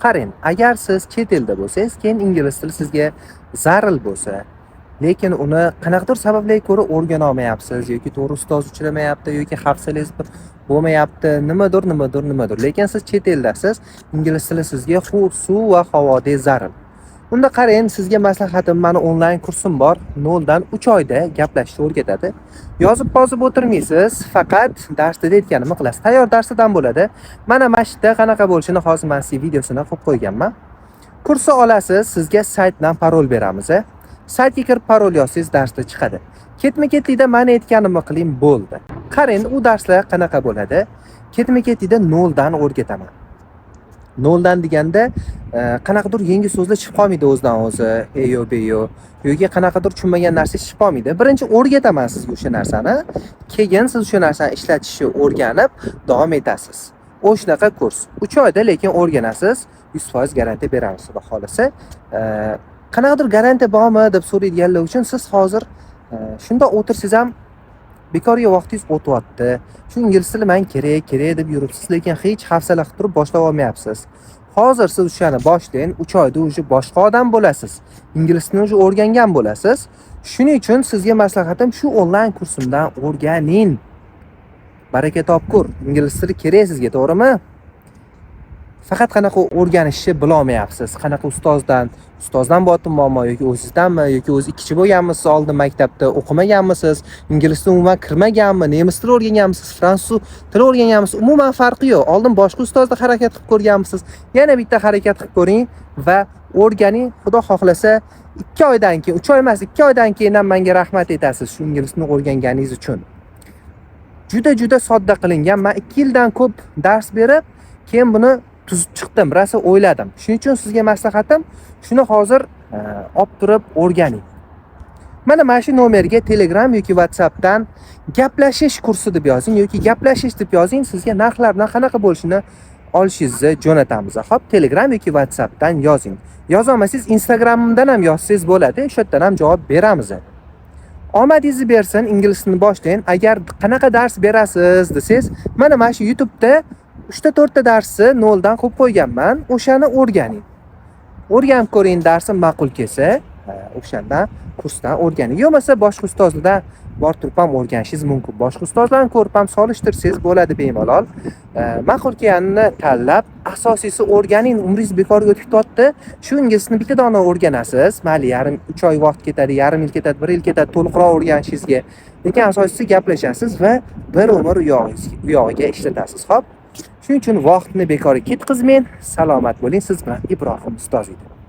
Qarang, agar siz chet elda bo'lsangiz, keyin ingliz tili sizga zaril bo'lsa, lekin uni qanaqadir sabablarga ko'ra o'rgana olmayapsiz yoki to'g'ri ustoz uchramayapti yoki hafsalangiz bo'lmayapti, nimadir. Lekin siz chet eldasiz, ingliz tili sizga suv va havodek zaril. Unda qarang, sizga maslahatim, mani onlayn kursim bor. 0 dan 3 oyda gaplashishni o'rgatadi. Yozib o'tirmaysiz, faqat darsda aytganimni qilasiz. Tayyor darsdan bo'ladi. Mana mashqda qanaqa bo'lishini hozir men sizga videosini qo'yib qo'yganman. Kursni olasiz, sizga saytdan parol beramiz. Saytga kirib parol yozsangiz darsda chiqadi. Ketma-ketlikda meni aytganimni qiling, bo'ldi. Qarang, u darslar qanaqa bo'ladi? Ketma-ketlikda 0 dan o'rgataman. 0 dan deganda qanaqadir yangi so'zlar chiqib qolmaydi o'zidan o'zi, eyo beyo yoki qanaqadir tushunmagan narsa chiqib qolmaydi. Birinchi o'rgataman sizga o'sha narsani, keyin siz o'sha narsani ishlatishni o'rganib davom etasiz. O'shanaqa kurs. 3 oyda lekin o'rganasiz, 100% garantiya beramiz xudo xolasa. Qanaqadir garantiya bormi deb so'raydiganlar uchun siz hozir shunda o'tirsangiz ham bekorga vaqtingiz o'tyapti. Shu ingliz tili men kerak deb yuribsiz, lekin hech hafsala qilib turib boshlab olmayapsiz. Hozir siz o'shani boshlang, 3 oyda o'sha boshqa odam bo'lasiz. Ingliz tilini o'sha o'rgangan bo'lasiz. Shuning uchun sizga maslahatim shu onlayn kursimdan o'rganing. Baraka topkur. Ingliz tili kerak sizga, to'g'rimi? Faqat qanaqa o'rganishni bila olmayapsiz. Qanaqa ustozdan bo'lyapti muammo yoki o'zingizdanmi yoki o'z ikkichi bo'lganmisiz, oldin maktabda o'qimaganmisiz, ingliz tili umuman kirmaganmi, nemis tili o'rganganmisiz, fransuz tili o'rganganmisiz, umuman farqi yo'q. Oldin boshqa ustozda harakat qilib ko'rganmisiz, yana bitta harakat qilib ko'ring va o'rganing. Xudo xohlasa 2 oydan keyin, 3 oy emas, 2 oydan keyin ham menga rahmat aytasiz shu ingliz tilini o'rganganingiz uchun. Juda sodda qilingan. Men 2 yildan ko'p dars berib, keyin buni tuzib chiqdim, rosa o'yladim. Shuning uchun sizga maslahatim, shuni hozir olib turib o'rganing. Mana shu nomerga Telegram yoki WhatsAppdan gaplashish kursi deb yozing yoki gaplashish deb yozing, sizga narxlardan qanaqa bo'lishini olishingizni jo'natamiz. Xo'p, Telegram yoki WhatsAppdan yozing. Yoza olmasangiz Instagramimdan ham yozsangiz bo'ladi, o'sha yerdan ham javob beramiz. Omadingizni bersin, ingliz tilini boshlang. Agar qanaqa dars berasiz desangiz, mana shu YouTube'da 3-4 ta darsni 0 dan qo'yib qo'yganman. O'shani o'rganing. O'rganib ko'ring, darsim ma'qul kelsa, o'shandan kursdan o'rganing. Yo'masa boshqa ustozlardan borib turib ham o'rganishingiz mumkin. Boshqa ustozlarni ko'rib ham solishtirsangiz bo'ladi bemalol. Ma'qul kelganini tanlab, asosiysi o'rganing. Umringiz bekorga o'tib ketdi. Shu ingliz tilini bitta dona o'rganasiz. Mayli, 3 oy vaqt ketadi, yarim yil ketadi, 1 yil ketadi to'liqroq o'rganishingizga. Lekin asosiysi gaplashasiz va bir umr u yog'iga ishlatasiz. Xo'p? Shuning uchun vaqtni bekorga ketkazmang. Salomat bo'ling. Siz bilan Ibrohim ustoz edi.